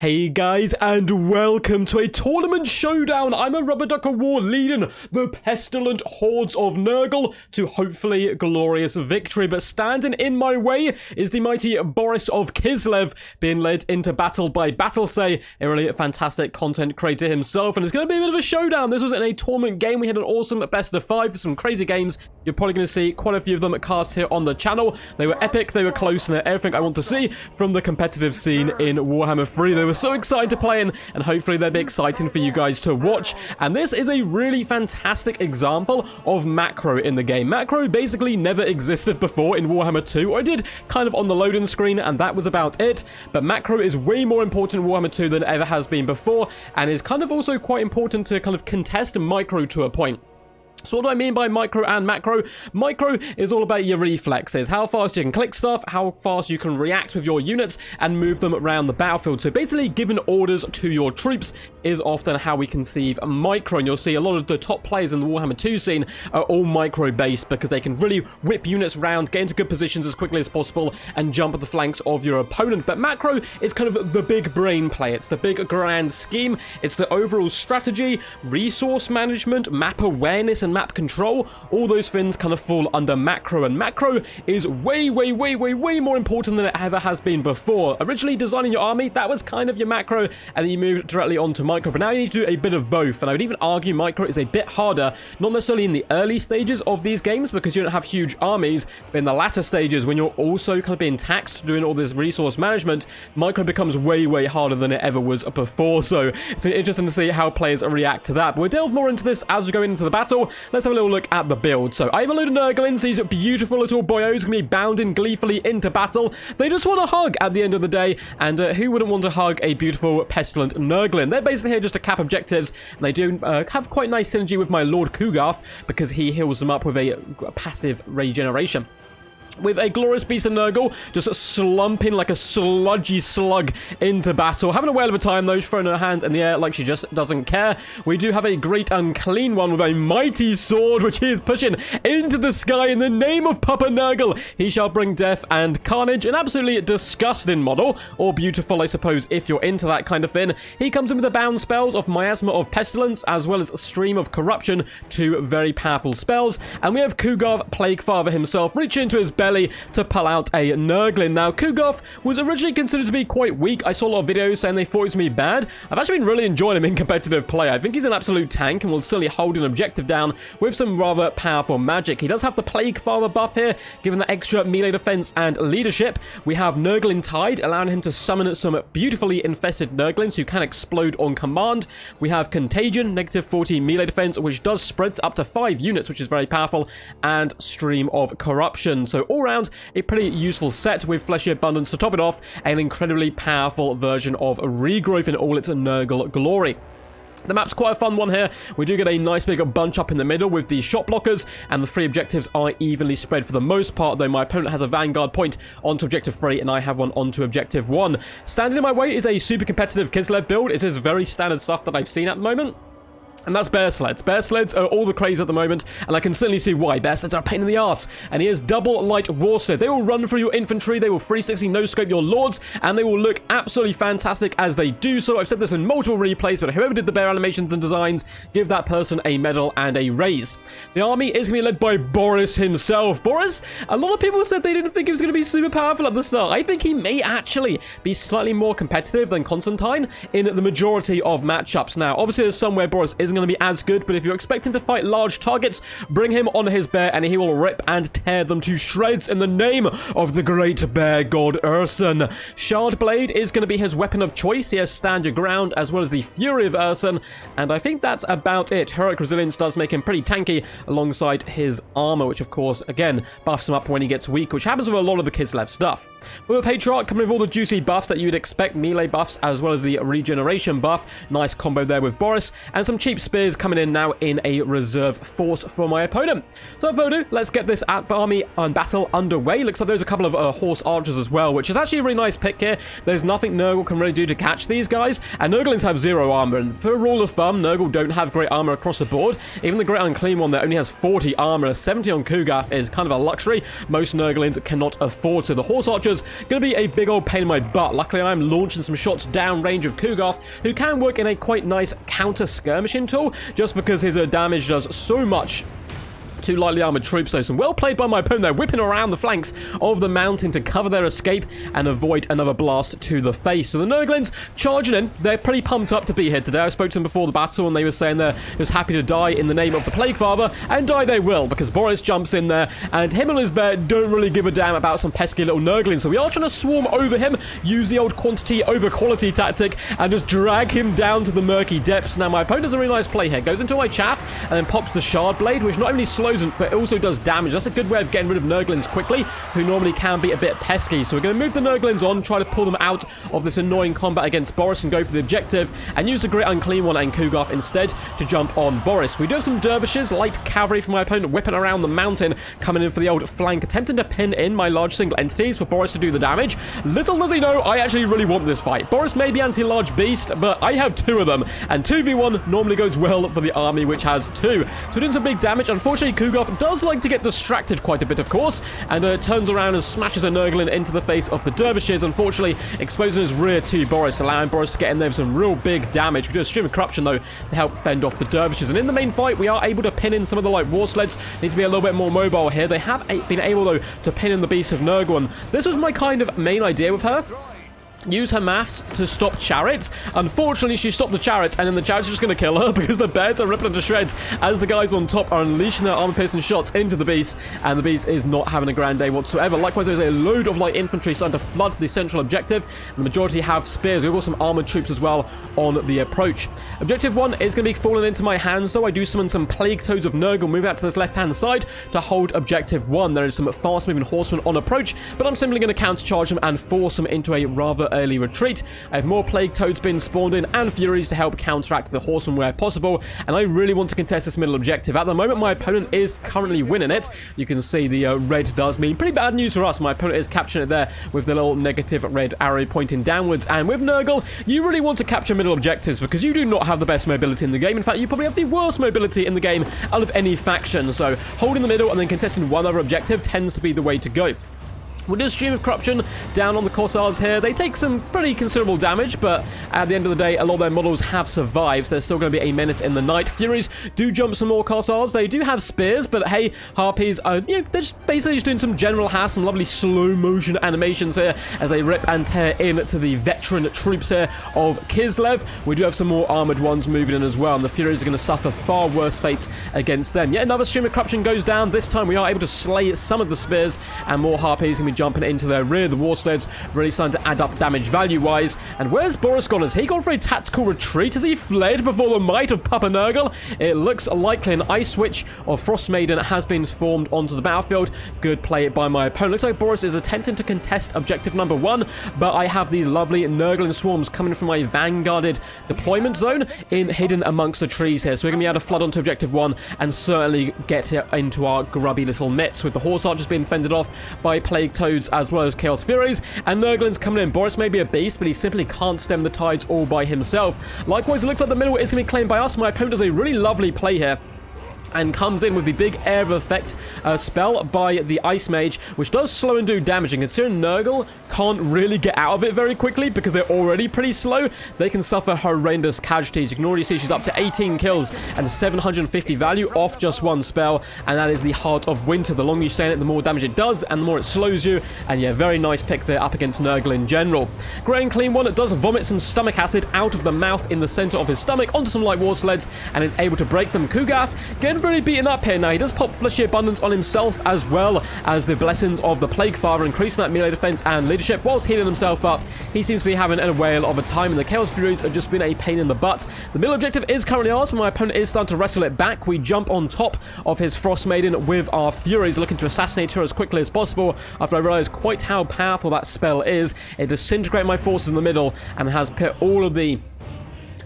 Hey guys, and welcome to a tournament showdown. I'm a rubber duck of war leading the pestilent hordes of Nurgle to hopefully glorious victory. But standing in my way is the mighty Boris of Kislev, being led into battle by Battlesay, a really fantastic content creator himself. And it's going to be a bit of a showdown. This was in a tournament game. We had an awesome best of 5 for some crazy games. You're probably going to see quite a few of them cast here on the channel. They were epic, they were close, and they're everything I want to see from the competitive scene in Warhammer 3. They were so excited to play in, and hopefully they'll be exciting for you guys to watch. And this is a really fantastic example of macro in the game. Macro basically never existed before in Warhammer 2, or it did kind of on the loading screen, and that was about it. But macro is way more important in Warhammer 2 than it ever has been before, and is kind of also quite important to kind of contest micro to a point. So what do I mean by micro and macro? Micro is all about your reflexes, how fast you can click stuff, how fast you can react with your units and move them around the battlefield. So basically giving orders to your troops is often how we conceive micro, and you'll see a lot of the top players in the Warhammer 2 scene are all micro based because they can really whip units around, get into good positions as quickly as possible and jump at the flanks of your opponent. But macro is kind of the big brain play, it's the big grand scheme, it's the overall strategy, resource management, map awareness and map control. All those things kind of fall under macro, and macro is way more important than it ever has been before. Originally designing your army, that was kind of your macro, and then you moved directly onto micro, but now you need to do a bit of both. And I would even argue micro is a bit harder, not necessarily in the early stages of these games because you don't have huge armies, but in the latter stages when you're also kind of being taxed doing all this resource management, micro becomes way harder than it ever was before. So it's interesting to see how players react to that. But we'll delve more into this as we go into the battle. Let's have a little look at the build. So I have a load of Nurglings, these beautiful little boyos going to be bounding gleefully into battle. They just want a hug at the end of the day, and who wouldn't want to hug a beautiful pestilent Nurgling? They're basically here just to cap objectives, and they do have quite nice synergy with my Lord Kugarth because he heals them up with a passive regeneration. With a glorious beast of Nurgle just slumping like a sludgy slug into battle. Having a whale of a time though, throwing her hands in the air like she just doesn't care. We do have a great unclean one with a mighty sword which he is pushing into the sky in the name of Papa Nurgle. He shall bring death and carnage. An absolutely disgusting model, or beautiful I suppose if you're into that kind of thing. He comes in with the bound spells of Miasma of Pestilence as well as a Stream of Corruption, two very powerful spells. And we have Kugarth, Plague Father himself, reaching into his belly to pull out a Nurgling. Now, Kugarth was originally considered to be quite weak. I saw a lot of videos saying they thought he was going to be bad. I've actually been really enjoying him in competitive play. I think he's an absolute tank and will certainly hold an objective down with some rather powerful magic. He does have the Plague Father buff here, giving that extra melee defense and leadership. We have Nurgling Tide, allowing him to summon some beautifully infested Nurglings who can explode on command. We have Contagion, negative 40 melee defense, which does spread up to 5 units, which is very powerful, and Stream of Corruption. So all around a pretty useful set with Fleshy Abundance to top it off, an incredibly powerful version of Regrowth in all its Nurgle glory. The map's quite a fun one here. We do get a nice big bunch up in the middle with the shot blockers, and the 3 objectives are evenly spread for the most part, though my opponent has a Vanguard point onto objective 3 and I have one onto objective 1. Standing in my way is a super competitive Kislev build. It is very standard stuff that I've seen at the moment. And that's bear sleds. Bear sleds are all the craze at the moment, and I can certainly see why. Bear sleds are a pain in the arse. And here's double light war sled. They will run through your infantry, they will 360 no-scope your lords, and they will look absolutely fantastic as they do so. I've said this in multiple replays, but whoever did the bear animations and designs, give that person a medal and a raise. The army is going to be led by Boris himself. Boris, a lot of people said they didn't think he was going to be super powerful at the start. I think he may actually be slightly more competitive than Constantine in the majority of matchups. Now, obviously there's some where Boris isn't going to be as good, but if you're expecting to fight large targets, bring him on his bear and he will rip and tear them to shreds in the name of the great bear god Urson. Shard Blade is going to be his weapon of choice. He has Stand Your Ground as well as the Fury of Urson, and I think that's about it. Heroic Resilience does make him pretty tanky alongside his armor, which of course again buffs him up when he gets weak, which happens with a lot of the Kislev stuff. With a Patriarch coming with all the juicy buffs that you would expect, melee buffs as well as the regeneration buff. Nice combo there with Boris, and some cheap spears coming in now in a reserve force for my opponent. So without further ado, let's get this army and battle underway. Looks like there's a couple of horse archers as well, which is actually a really nice pick here. There's nothing Nurgle can really do to catch these guys, and Nurglings have 0 armor, and for a rule of thumb, Nurgle don't have great armor across the board. Even the Great Unclean one that only has 40 armor, 70 on Kugath is kind of a luxury most Nurglings cannot afford. So the horse archers going to be a big old pain in my butt. Luckily, I'm launching some shots down range of Kugath, who can work in a quite nice counter skirmishing tool, just because his damage does so much to lightly armored troops, though. Some well played by my opponent there, whipping around the flanks of the mountain to cover their escape and avoid another blast to the face. So the Nurglings charging in. They're pretty pumped up to be here today. I spoke to them before the battle, and they were saying they're just happy to die in the name of the Plague Father, and die they will, because Boris jumps in there, and him and his bear don't really give a damn about some pesky little Nurglings. So we are trying to swarm over him, use the old quantity over quality tactic, and just drag him down to the murky depths. Now, my opponent does a really nice play here. Goes into my chaff, and then pops the Shard Blade, which not only slows but it also does damage. That's a good way of getting rid of Nurglings quickly, who normally can be a bit pesky. So we're going to move the Nurglings on, try to pull them out of this annoying combat against Boris and go for the objective, and use the Great Unclean One and Kugath instead to jump on Boris. We do have some dervishes, light cavalry from my opponent, whipping around the mountain, coming in for the old flank, attempting to pin in my large single entities for Boris to do the damage. Little does he know, I actually really want this fight. Boris may be anti-large beast, but I have 2 of them, and 2v1 normally goes well for the army, which has 2. So we're doing some big damage. Unfortunately, Kugath does like to get distracted quite a bit, of course, and turns around and smashes a Nurgle into the face of the dervishes, unfortunately exposing his rear to Boris, allowing Boris to get in there with some real big damage. We do a stream of corruption, though, to help fend off the dervishes, and in the main fight, we are able to pin in some of the light war sleds. Need to be a little bit more mobile here. They have been able, though, to pin in the beast of Nurgle, and this was my kind of main idea with her. Use her maths to stop chariots. Unfortunately, she stopped the chariots, and then the chariots are just going to kill her because the bears are ripping her to shreds as the guys on top are unleashing their armor-piercing shots into the beast, and the beast is not having a grand day whatsoever. Likewise, there's a load of light infantry starting to flood the central objective, and the majority have spears. We've got some armored troops as well on the approach. Objective 1 is going to be falling into my hands, though. I do summon some Plague Toads of Nurgle, move out to this left-hand side to hold Objective 1. There is some fast-moving horsemen on approach, but I'm simply going to countercharge them and force them into a rather early retreat. I have more Plague Toads being spawned in and Furies to help counteract the horsemen where possible, and I really want to contest this middle objective. At the moment, my opponent is currently winning it. You can see the red does mean pretty bad news for us. My opponent is capturing it there with the little negative red arrow pointing downwards, and with Nurgle, you really want to capture middle objectives because you do not have the best mobility in the game. In fact, you probably have the worst mobility in the game out of any faction, so holding the middle and then contesting one other objective tends to be the way to go. We'll do a stream of corruption down on the Corsairs here. They take some pretty considerable damage, but at the end of the day, a lot of their models have survived, so there's still going to be a menace in the night. Furies do jump some more Corsairs. They do have spears, but hey, Harpies are, they're just basically just doing some general hass, some lovely slow-motion animations here as they rip and tear into the veteran troops here of Kislev. We do have some more armored ones moving in as well, and the Furies are going to suffer far worse fates against them. Yet another stream of corruption goes down. This time we are able to slay some of the spears, and more Harpies can be jumping into their rear. The war sleds really starting to add up damage value-wise. And where's Boris gone? Has he gone for a tactical retreat? Has he fled before the might of Papa Nurgle? It looks likely an Ice Switch or Frost Maiden has been formed onto the battlefield. Good play by my opponent. Looks like Boris is attempting to contest objective number 1, but I have these lovely Nurgling swarms coming from my vanguarded deployment zone hidden amongst the trees here. So we're going to be able to flood onto objective 1 and certainly get into our grubby little mitts, with the horse archers being fended off by Plague Toads as well as Chaos Furies, and Nurglings coming in. Boris may be a beast, but he simply can't stem the tides all by himself. Likewise, it looks like the middle is going to be claimed by us. My opponent does a really lovely play here and comes in with the big air of effect spell by the Ice Mage, which does slow and do damage. And considering Nurgle can't really get out of it very quickly because they're already pretty slow, they can suffer horrendous casualties. You can already see she's up to 18 kills and 750 value off just one spell, and that is the Heart of Winter. The longer you stay in it, the more damage it does, and the more it slows you. And yeah, very nice pick there up against Nurgle in general. Great and Clean One does vomit some stomach acid out of the mouth in the center of his stomach onto some light war sleds and is able to break them. Kugath getting really beaten up here now. He does pop Fleshy Abundance on himself as well as the blessings of the Plague Father, increasing that melee defense and leadership whilst healing himself up. He seems to be having a whale of a time, and the Chaos Furies have just been a pain in the butt. The middle objective is currently ours, but my opponent is starting to wrestle it back. We jump on top of his Frost Maiden with our Furies, looking to assassinate her as quickly as possible after I realize quite how powerful that spell is. It disintegrated my forces in the middle and has put all of the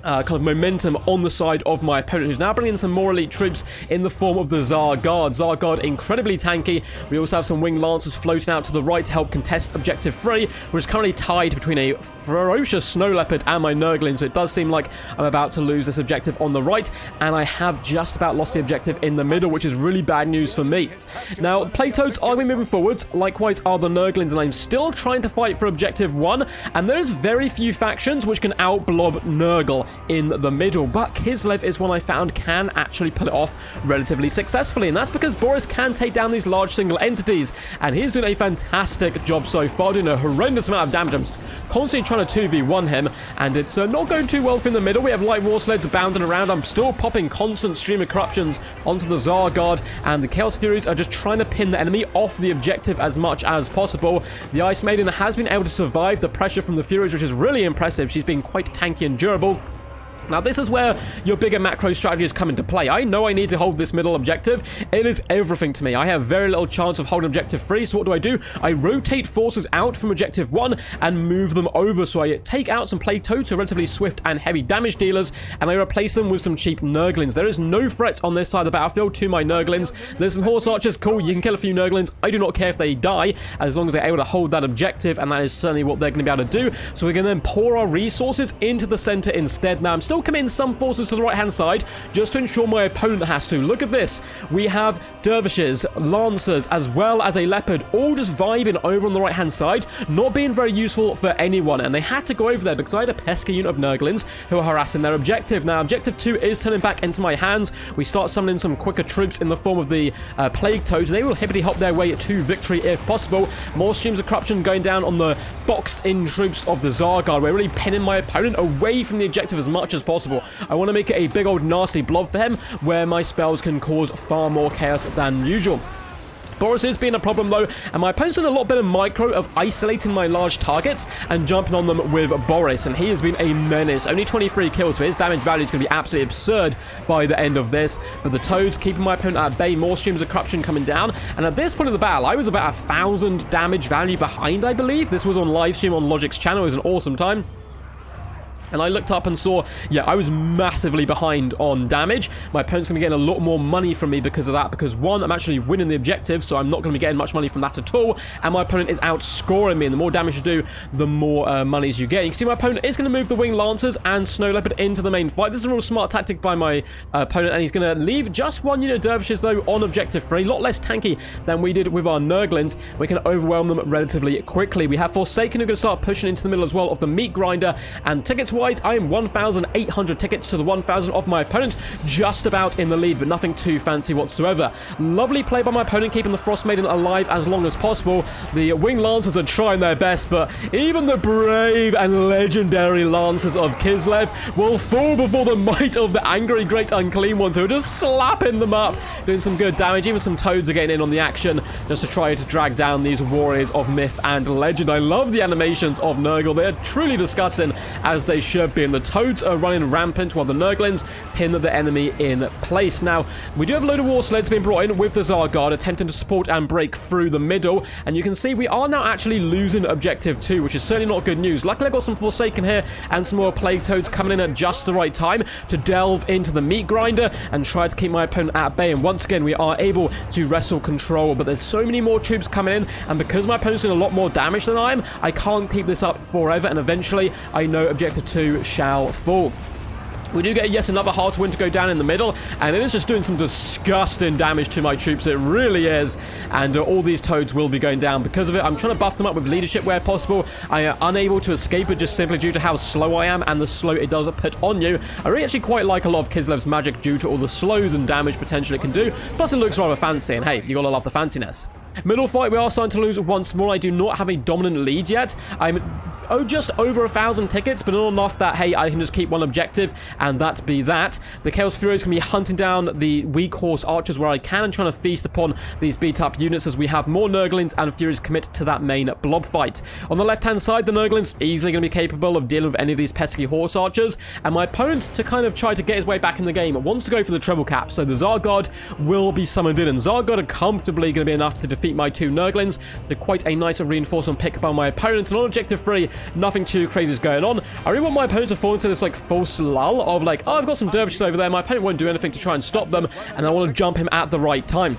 kind of momentum on the side of my opponent, who's now bringing in some more elite troops in the form of the Tsar Guard. Tsar Guard incredibly tanky. We also have some winged lancers floating out to the right to help contest objective 3, which is currently tied between a ferocious snow leopard and my Nurgling, so it does seem like I'm about to lose this objective on the right, and I have just about lost the objective in the middle, which is really bad news for me. Now, Plague Toads are going to be moving forwards, likewise are the Nurglings, and I'm still trying to fight for objective 1, and there's very few factions which can out-blob Nurgle in the middle, but Kislev is one I found can actually pull it off relatively successfully, and that's because Boris can take down these large single entities, and he's doing a fantastic job so far, doing a horrendous amount of damage. I'm constantly trying to 2v1 him, and it's not going too well for in the middle. We have light war sleds bounding around. I'm still popping constant stream of corruptions onto the Tsar Guard, and the Chaos Furies are just trying to pin the enemy off the objective as much as possible. The Ice Maiden has been able to survive the pressure from the Furies, which is really impressive. She's been quite tanky and durable. Now, this is where your bigger macro strategies come into play. I know I need to hold this middle objective. It is everything to me. I have very little chance of holding objective 3, so what do? I rotate forces out from objective 1 and move them over. So I take out some Plague Toads, who are relatively swift and heavy damage dealers, and I replace them with some cheap Nurglings. There is no threat on this side of the battlefield to my Nurglings. There's some Horse Archers. Cool, you can kill a few Nurglings. I do not care if they die, as long as they're able to hold that objective, and that is certainly what they're going to be able to do. So we can then pour our resources into the center instead. Now, I'm still committing some forces to the right-hand side, just to ensure my opponent has to. Look at this. We have dervishes, lancers, as well as a leopard, all just vibing over on the right-hand side, not being very useful for anyone, and they had to go over there because I had a pesky unit of Nurglings who are harassing their objective. Now, objective 2 is turning back into my hands. We start summoning some quicker troops in the form of the Plague Toads. They will hippity-hop their way to victory if possible. More streams of corruption going down on the boxed-in troops of the Tsar Guard. We're really pinning my opponent away from the objective as much as possible. I want to make it a big old nasty blob for him, where my spells can cause far more chaos than usual. Boris is being a problem though, and my opponent's done a lot better micro of isolating my large targets and jumping on them with Boris, and he has been a menace. Only 23 kills, so his damage value is going to be absolutely absurd by the end of this. But the Toads keeping my opponent at bay, more streams of corruption coming down, and at this point of the battle, I was about 1,000 damage value behind, I believe. This was on live stream on Logic's channel. It was an awesome time. And I looked up and saw, yeah, I was massively behind on damage. My opponent's going to be getting a lot more money from me because of that. Because, one, I'm actually winning the objective, so I'm not going to be getting much money from that at all. And my opponent is outscoring me. And the more damage you do, the more monies you get. You can see my opponent is going to move the Winged Lancers and Snow Leopard into the main fight. This is a real smart tactic by my opponent. And he's going to leave just one unit of Dervishes, though, on objective 3. A lot less tanky than we did with our Nurglings. We can overwhelm them relatively quickly. We have Forsaken, who are going to start pushing into the middle as well of the Meat Grinder. And tickets wise, I am 1,800 tickets to the 1,000 of my opponent, just about in the lead, but nothing too fancy whatsoever. Lovely play by my opponent, keeping the Frost Maiden alive as long as possible. The Winged Lancers are trying their best, but even the brave and legendary Lancers of Kislev will fall before the might of the angry Great Unclean Ones, who are just slapping them up, doing some good damage. Even some Toads are getting in on the action, just to try to drag down these warriors of myth and legend. I love the animations of Nurgle. They are truly disgusting, as they should be. And the Toads are running rampant while the Nurglings pin the enemy in place. Now, we do have a load of war sleds being brought in with the Tsar Guard, attempting to support and break through the middle. And you can see we are now actually losing objective 2, which is certainly not good news. Luckily, I got some Forsaken here and some more Plague Toads coming in at just the right time to delve into the Meat Grinder and try to keep my opponent at bay. And once again, we are able to wrestle control. But there's so many more troops coming in, and because my opponent's doing a lot more damage than I am, I can't keep this up forever. And eventually, I know objective 2 shall fall. We do get yet another hard win to go down in the middle, and it is just doing some disgusting damage to my troops. It really is, and all these Toads will be going down because of it. I'm trying to buff them up with leadership where possible. I am unable to escape it just simply due to how slow I am and the slow it does put on you. I really actually quite like a lot of Kislev's magic due to all the slows and damage potential it can do. Plus, it looks rather fancy, and hey, you gotta love the fanciness. Middle fight, we are starting to lose once more. I do not have a dominant lead yet. I'm just over 1,000 tickets, but not enough that, hey, I can just keep one objective, and that be that. The Chaos Furies can be hunting down the weak Horse Archers where I can, and trying to feast upon these beat-up units as we have more Nurglings and Furies commit to that main blob fight. On the left-hand side, the Nurglings easily going to be capable of dealing with any of these pesky Horse Archers, and my opponent, to kind of try to get his way back in the game, wants to go for the treble cap, so the Tsar Guard will be summoned in, and Tsar Guard are comfortably going to be enough to defeat my two Nurglings. They're quite a nice reinforcement pick by my opponent, and on objective 3, Nothing too crazy is going on. I really want my opponent to fall into this, like, false lull of, like, oh, I've got some dervishes over there. My opponent won't do anything to try and stop them, and I want to jump him at the right time.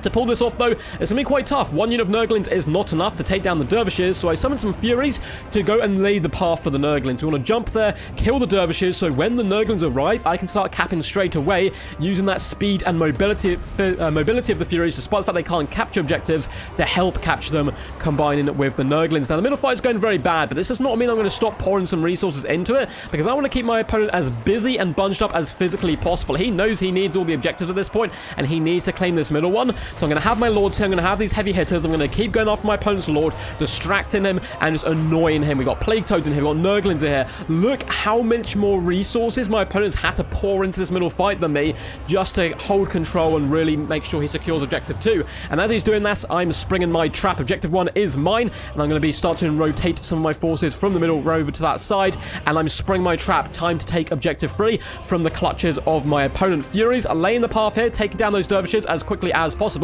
To pull this off, though, it's going to be quite tough. One unit of Nurglings is not enough to take down the Dervishes, so I summon some Furies to go and lay the path for the Nurglings. We want to jump there, kill the Dervishes, so when the Nurglings arrive, I can start capping straight away, using that speed and mobility of the Furies, despite the fact they can't capture objectives, to help capture them, combining with the Nurglings. Now, the middle fight is going very bad, but this does not mean I'm going to stop pouring some resources into it, because I want to keep my opponent as busy and bunched up as physically possible. He knows he needs all the objectives at this point, and he needs to claim this middle one. So I'm going to have my lords here, I'm going to have these heavy hitters, I'm going to keep going after my opponent's lord, distracting him and just annoying him. We've got Plague Toads in here, we've got Nurglings in here. Look how much more resources my opponent's had to pour into this middle fight than me, just to hold control and really make sure he secures objective 2. And as he's doing this, I'm springing my trap. Objective 1 is mine, and I'm going to be starting to rotate some of my forces from the middle over to that side, and I'm springing my trap. Time to take objective 3 from the clutches of my opponent. Furies are laying the path here, taking down those dervishes as quickly as possible.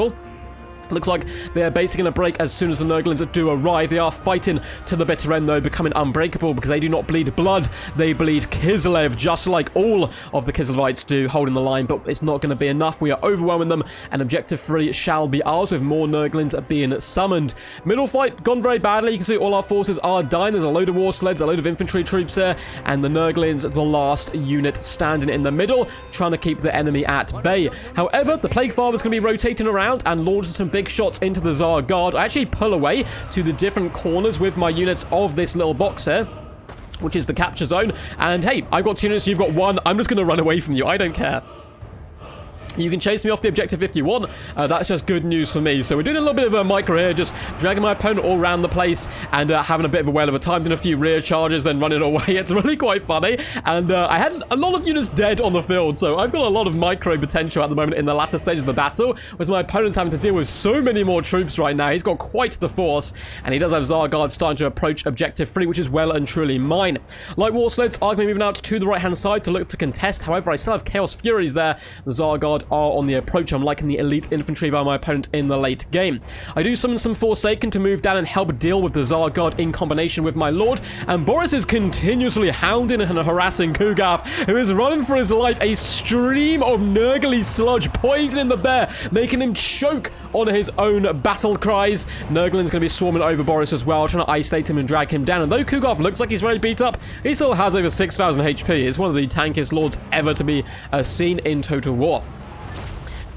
Looks like they're basically going to break as soon as the Nurglings do arrive. They are fighting to the bitter end, though, becoming unbreakable because they do not bleed blood. They bleed Kislev, just like all of the Kislevites do, holding the line, but it's not going to be enough. We are overwhelming them, and objective 3 shall be ours, with more Nurglings being summoned. Middle fight gone very badly. You can see all our forces are dying. There's a load of war sleds, a load of infantry troops here, and the Nurglings, the last unit standing in the middle, trying to keep the enemy at bay. However, the Plague Father's going to be rotating around and launching some big shots into the Tsar Guard. I actually pull away to the different corners with my units of this little box here, which is the capture zone. And hey, I've got 2 units, you've got 1. I'm just going to run away from you. I don't care. You can chase me off the objective if you want. That's just good news for me. So we're doing a little bit of a micro here, just dragging my opponent all around the place and having a bit of a whale of a time, doing a few rear charges, then running away. It's really quite funny. And I had a lot of units dead on the field, so I've got a lot of micro potential at the moment in the latter stages of the battle, with my opponent's having to deal with so many more troops right now. He's got quite the force, and he does have Tsar Guard starting to approach objective 3, which is well and truly mine. Light war sleds are going to be moving out to the right-hand side to look to contest. However, I still have Chaos Furies there. The Tsar Guard are on the approach. I'm liking the elite infantry by my opponent in the late game. I do summon some Forsaken to move down and help deal with the Tsar Guard in combination with my lord, and Boris is continuously hounding and harassing Kugath, who is running for his life. A stream of Nurgle sludge poisoning the bear, making him choke on his own battle cries. Nurgling's going to be swarming over Boris as well, trying to isolate him and drag him down. And though Kugath looks like he's very beat up, he still has over 6,000 HP. He's one of the tankiest lords ever to be seen in Total War.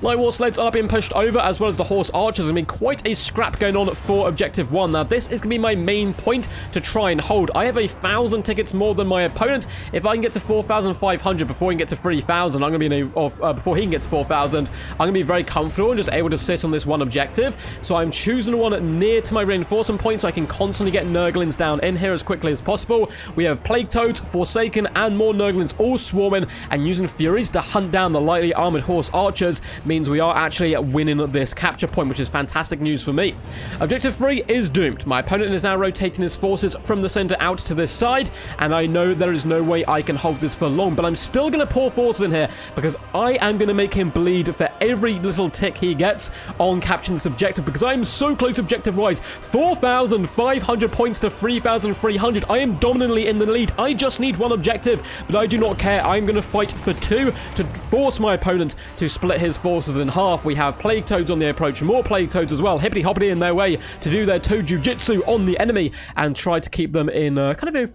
Light war sleds are being pushed over, as well as the horse archers. There's going to be quite a scrap going on for objective 1. Now, this is going to be my main point to try and hold. I have 1,000 tickets more than my opponent. If I can get to 4,500 before he can get to 3,000, I'm going to be in a, before he can get to 4,000, I'm going to be very comfortable and just able to sit on this one objective. So I'm choosing the one near to my reinforcement point so I can constantly get Nurglings down in here as quickly as possible. We have Plague Toads, Forsaken, and more Nurglings all swarming, and using Furies to hunt down the lightly armored horse archers means we are actually winning this capture point, which is fantastic news for me. Objective 3 is doomed. My opponent is now rotating his forces from the center out to this side, and I know there is no way I can hold this for long, but I'm still going to pour forces in here because I am going to make him bleed for every little tick he gets on capturing this objective, because I am so close objective-wise. 4,500 points to 3,300. I am dominantly in the lead. I just need one objective, but I do not care. I'm going to fight for 2 to force my opponent to split his forces in half. We have Plague Toads on the approach, more Plague Toads as well, hippity-hoppity in their way to do their Toad Jujitsu on the enemy and try to keep them in kind of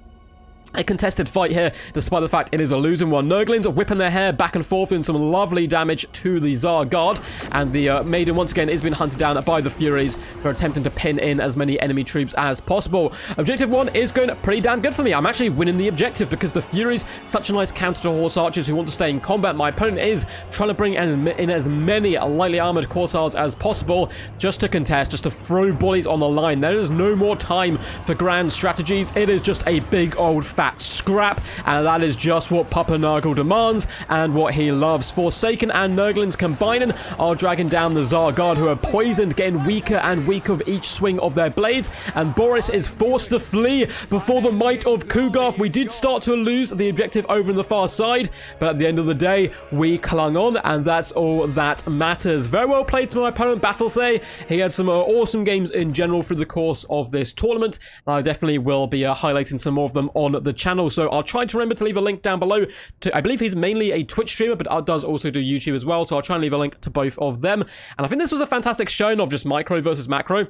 a contested fight here, despite the fact it is a losing one. Nurglings are whipping their hair back and forth, doing some lovely damage to the Tsar Guard, and the Maiden once again is being hunted down by the Furies for attempting to pin in as many enemy troops as possible. Objective 1 is going pretty damn good for me. I'm actually winning the objective because the Furies, such a nice counter to horse archers who want to stay in combat. My opponent is trying to bring in as many lightly armored corsairs as possible just to contest, just to throw bodies on the line. There is no more time for grand strategies. It is just a big old fat scrap, and that is just what Papa Nurgle demands and what he loves. Forsaken and Nurglings combining are dragging down the Zargard, who are poisoned, getting weaker and weaker with each swing of their blades, and Boris is forced to flee before the might of Kugarth. We did start to lose the objective over on the far side, but at the end of the day, we clung on, and that's all that matters. Very well played to my opponent, Battlesay. He had some awesome games in general through the course of this tournament, and I definitely will be highlighting some more of them on the channel, so I'll try to remember to leave a link down below to, I believe he's mainly a Twitch streamer, but does also do YouTube as well, so I'll try and leave a link to both of them. And I think this was a fantastic showing of just micro versus macro.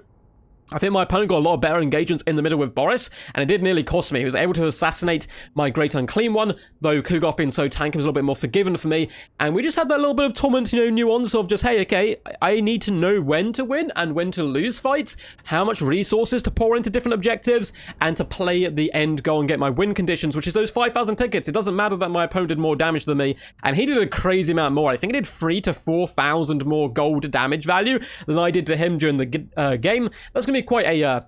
I think my opponent got a lot of better engagements in the middle with Boris, and it did nearly cost me. He was able to assassinate my Great Unclean One, though Kugarth being so tanky was a little bit more forgiving for me, and we just had that little bit of torment, nuance of just, hey, okay, I need to know when to win and when to lose fights, how much resources to pour into different objectives, and to play the end goal and get my win conditions, which is those 5,000 tickets. It doesn't matter that my opponent did more damage than me, and he did a crazy amount more. I think he did 3,000 to 4,000 more gold damage value than I did to him during the game. That's going to be quite a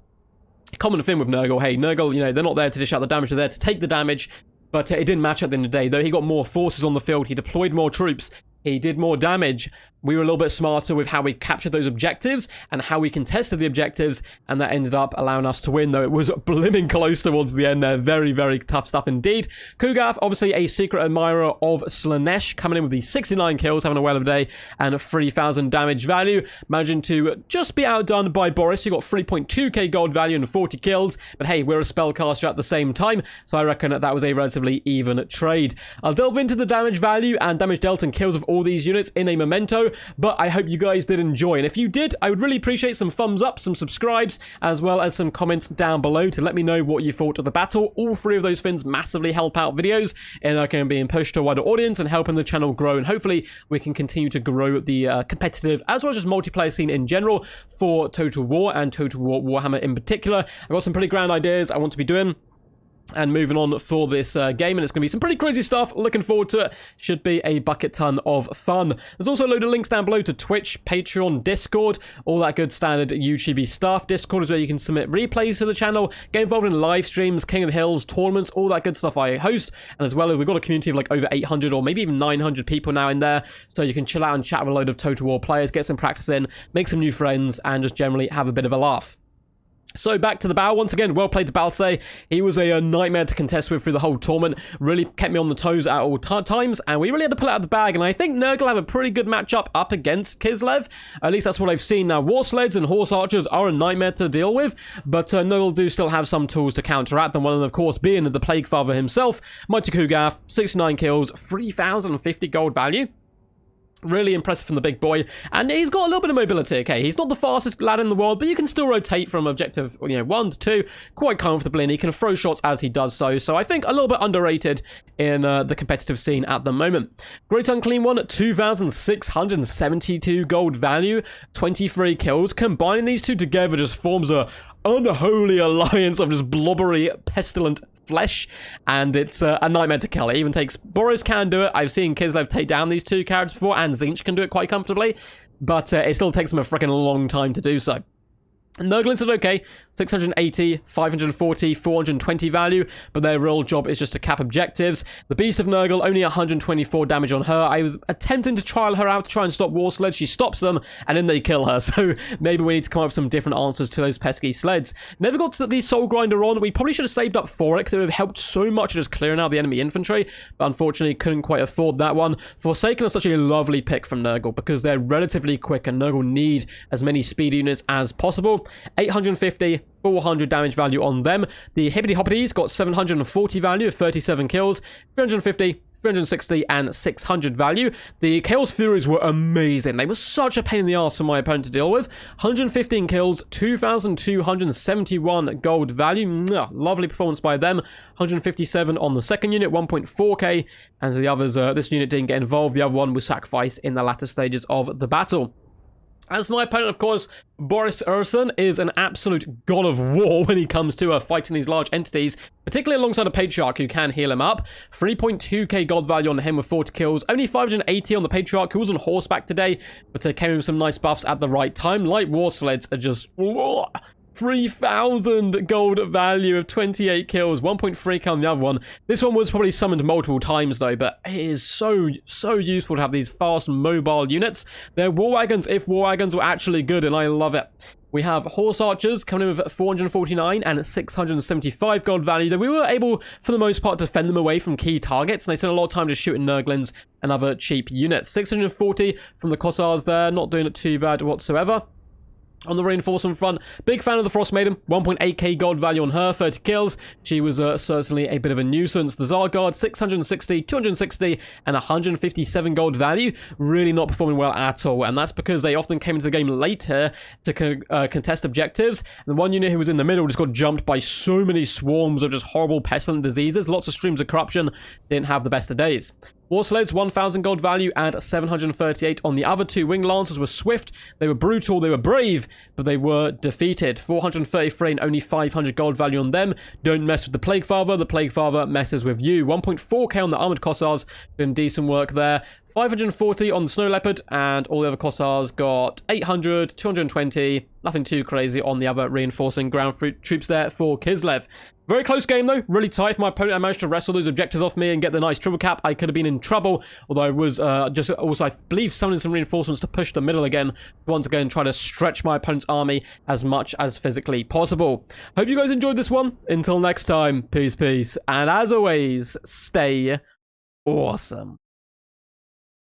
common thing with Nurgle. Hey, Nurgle, they're not there to dish out the damage, they're there to take the damage, but it didn't match at the end of the day. Though he got more forces on the field, he deployed more troops, he did more damage. We were a little bit smarter with how we captured those objectives and how we contested the objectives, and that ended up allowing us to win, though it was blimming close towards the end there. Very, very tough stuff indeed. Kugarth, obviously a secret admirer of Slaanesh, coming in with the 69 kills, having a whale of a day, and 3,000 damage value, managing to just be outdone by Boris, who got 3.2k gold value and 40 kills, but hey, we're a spellcaster at the same time, so I reckon that was a relatively even trade. I'll delve into the damage value and damage dealt and kills of all these units in a memento, but I hope you guys did enjoy, and if you did, I would really appreciate some thumbs up, some subscribes, as well as some comments down below to let me know what you thought of the battle. All three of those things massively help out videos, and are going to be pushed to a wider audience and helping the channel grow, and hopefully we can continue to grow the competitive as well as just multiplayer scene in general for Total War and Total War Warhammer in particular. I've got some pretty grand ideas I want to be doing and moving on for this game, and it's going to be some pretty crazy stuff. Looking forward to it. Should be a bucket ton of fun. There's also a load of links down below to Twitch, Patreon, Discord, all that good standard YouTube stuff. Discord is where you can submit replays to the channel, get involved in live streams, King of the Hills, tournaments, all that good stuff I host, and as well as we've got a community of like over 800 or maybe even 900 people now in there, so you can chill out and chat with a load of Total War players, get some practice in, make some new friends, and just generally have a bit of a laugh. So back to the battle. Once again, well played to Battlesay. He was a nightmare to contest with through the whole tournament. Really kept me on the toes at all times, and we really had to pull it out of the bag. And I think Nurgle have a pretty good matchup up against Kislev. At least that's what I've seen. Now, war sleds and horse archers are a nightmare to deal with, but Nurgle do still have some tools to counteract them. One of them, of course, being the Plague Father himself, Mighty Kugarth, 69 kills, 3,050 gold value. Really impressive from the big boy, and he's got a little bit of mobility. Okay, he's not the fastest lad in the world, but you can still rotate from objective 1 to 2 quite comfortably, and he can throw shots as he does so. So I think a little bit underrated in the competitive scene at the moment. Great Unclean One, 2,672 gold value, 23 kills. Combining these two together just forms a unholy alliance of just blobbery, pestilent flesh, and it's a nightmare to kill. It even takes... Boris can do it. I've seen Kislev take down these two characters before, and Tzeentch can do it quite comfortably, but it still takes them a freaking long time to do so. Nurglings did okay, 680, 540, 420 value, but their real job is just to cap objectives. The Beast of Nurgle, only 124 damage on her. I was attempting to trial her out to try and stop war sleds. She stops them, and then they kill her, so maybe we need to come up with some different answers to those pesky sleds. Never got to the Soul Grinder on. We probably should have saved up for it, because it would have helped so much at just clearing out the enemy infantry, but unfortunately couldn't quite afford that one. Forsaken is such a lovely pick from Nurgle, because they're relatively quick, and Nurgle need as many speed units as possible. 850, 400 damage value on them. The Hippity Hoppities got 740 value, 37 kills, 350, 360, and 600 value. The Chaos Furies were amazing. They were such a pain in the arse for my opponent to deal with. 115 kills, 2,271 gold value. Lovely performance by them. 157 on the second unit, 1.4k, and the others, this unit didn't get involved. The other one was sacrificed in the latter stages of the battle. As for my opponent, of course, Boris Urson is an absolute god of war when he comes to fighting these large entities, particularly alongside a Patriarch who can heal him up. 3.2k gold value on him with 40 kills. Only 580 on the Patriarch, who was on horseback today, but came with some nice buffs at the right time. Light war sleds are just 3,000 gold value of 28 kills, 1.3k on the other one. This one was probably summoned multiple times though, but it is so useful to have these fast mobile units. They're war wagons if war wagons were actually good, and I love it. We have horse archers coming in with 449 and 675 gold value, that we were able, for the most part, to fend them away from key targets, and they spent a lot of time just shooting Nurglings and other cheap units. 640 from the Kossars there, not doing it too bad whatsoever. On the reinforcement front, big fan of the Frost Maiden, 1.8k gold value on her, 30 kills. She was certainly a bit of a nuisance. The Tsar Guard, 660, 260, and 157 gold value. Really not performing well at all, and that's because they often came into the game late here to contest objectives. And the one unit who was in the middle just got jumped by so many swarms of just horrible pestilent diseases. Lots of streams of corruption. Didn't have the best of days. War Slaves, 1,000 gold value and 738 on the other two. Winged Lancers were swift, they were brutal, they were brave, but they were defeated. 433 and only 500 gold value on them. Don't mess with the Plague Father messes with you. 1.4k on the Armored Kossars, doing decent work there. 540 on the Snow Leopard, and all the other Kossars got 800, 220, nothing too crazy on the other reinforcing ground troops there for Kislev. Very close game though, really tight for my opponent. I managed to wrestle those objectives off me and get the nice triple cap. I could have been in trouble, although I was just also, I believe, summoning some reinforcements to push the middle again, once again try to stretch my opponent's army as much as physically possible. Hope you guys enjoyed this one. Until next time, peace, and as always, stay awesome.